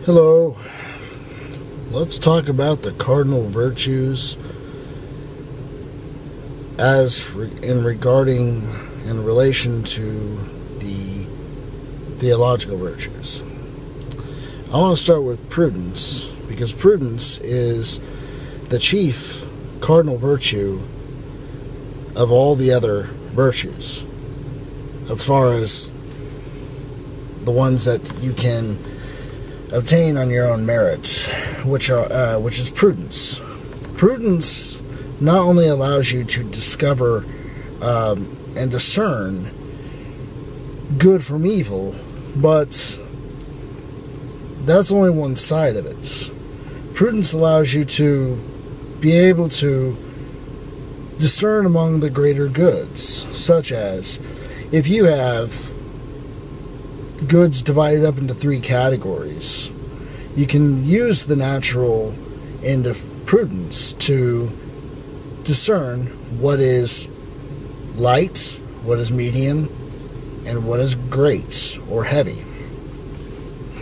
Hello. Let's talk about the cardinal virtues in relation to the theological virtues. I want to start with prudence, because prudence is the chief cardinal virtue of all the other virtues, as far as the ones that you can obtain on your own merit, which is prudence. Prudence not only allows you to discover and discern good from evil, but that's only one side of it. Prudence allows you to be able to discern among the greater goods, such as if you have goods divided up into three categories, you can use the natural end of prudence to discern what is light, what is medium, and what is great or heavy.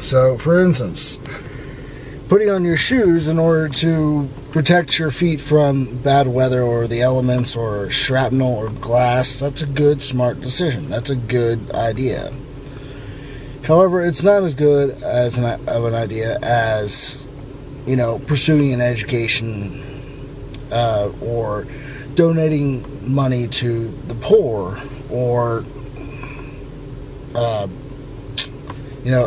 So, for instance, putting on your shoes in order to protect your feet from bad weather or the elements or shrapnel or glass, that's a good, smart decision. That's a good idea. However, it's not as good of an idea as, pursuing an education or donating money to the poor, or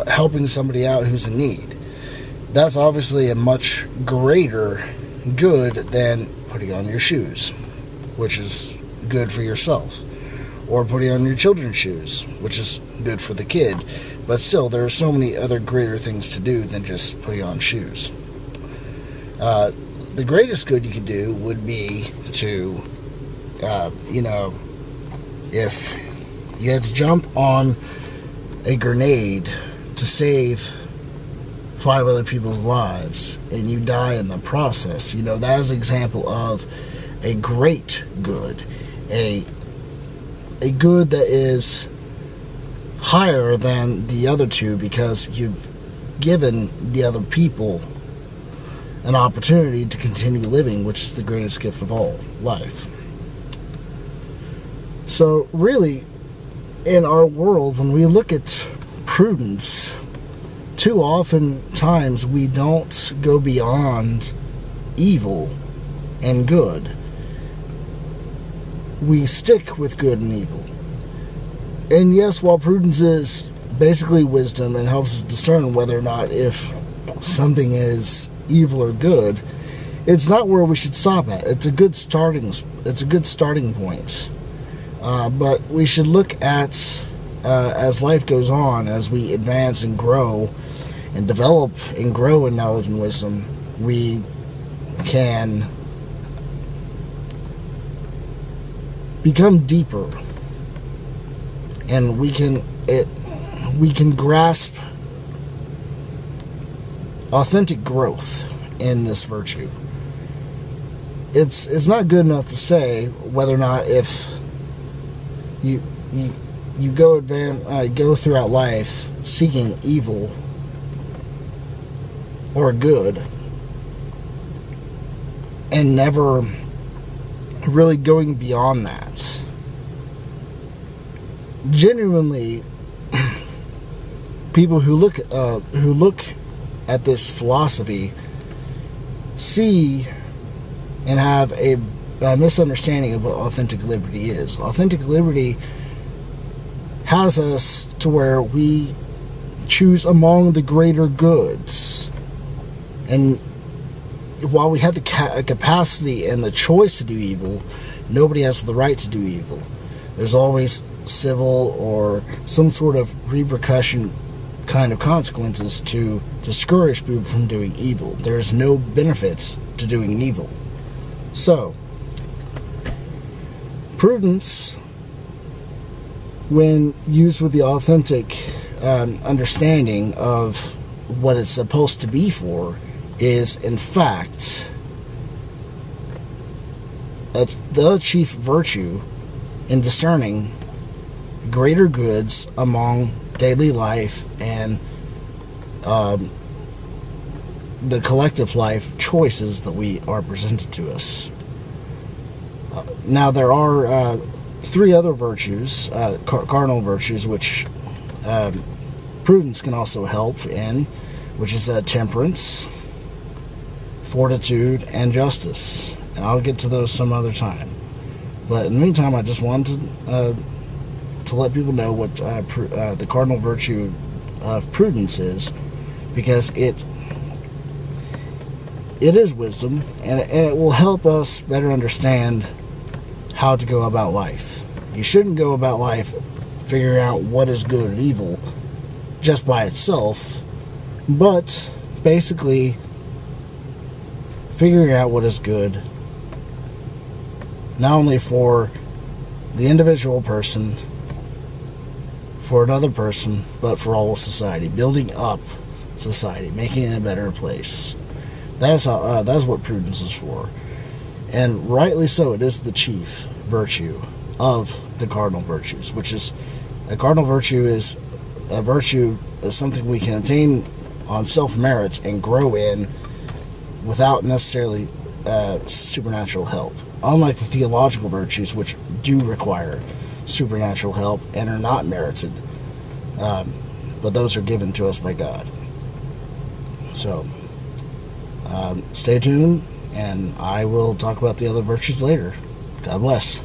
helping somebody out who's in need. That's obviously a much greater good than putting on your shoes, which is good for yourself, or putting on your children's shoes, which is good for the kid. But still, there are so many other greater things to do than just putting on shoes. The greatest good you could do would be to, if you had to jump on a grenade to save 5 other people's lives, and you die in the process, that is an example of a great good, a good that is higher than the other two, because you've given the other people an opportunity to continue living, which is the greatest gift of all, life. So really, in our world, when we look at prudence, too often times we don't go beyond evil and good. We stick with good and evil. And yes, while prudence is basically wisdom and helps us discern whether or not if something is evil or good, it's not where we should stop at. It's a good starting point. But we should look at, as life goes on, as we advance and grow and develop and grow in knowledge and wisdom, we can become deeper. And we can grasp authentic growth in this virtue. It's not good enough to say whether or not if you go throughout life seeking evil or good and never really going beyond that. Genuinely, people who look at this philosophy see and have a misunderstanding of what authentic liberty is. Authentic liberty has us to where we choose among the greater goods, and while we have the capacity and the choice to do evil, nobody has the right to do evil. There's always civil or some sort of repercussion kind of consequences to discourage people from doing evil. There's no benefit to doing evil. So, prudence, when used with the authentic understanding of what it's supposed to be for, is in fact the chief virtue in discerning greater goods among daily life and the collective life choices that we are presented to us. Now, there are 3 other virtues, cardinal virtues, which prudence can also help in, which is temperance, fortitude, and justice. And I'll get to those some other time. But in the meantime, I just wanted to let people know what the cardinal virtue of prudence is, because it is wisdom, and it will help us better understand how to go about life. You shouldn't go about life figuring out what is good and evil just by itself, but basically figuring out what is good not only for the individual person, for another person, but for all of society. Building up society, making it a better place. That's what prudence is for. And rightly so, it is the chief virtue of the cardinal virtues, which is, a cardinal virtue is a virtue is something we can attain on self-merit and grow in without necessarily supernatural help. Unlike the theological virtues, which do require supernatural help and are not merited, but those are given to us by God. So, stay tuned, and I will talk about the other virtues later. God bless.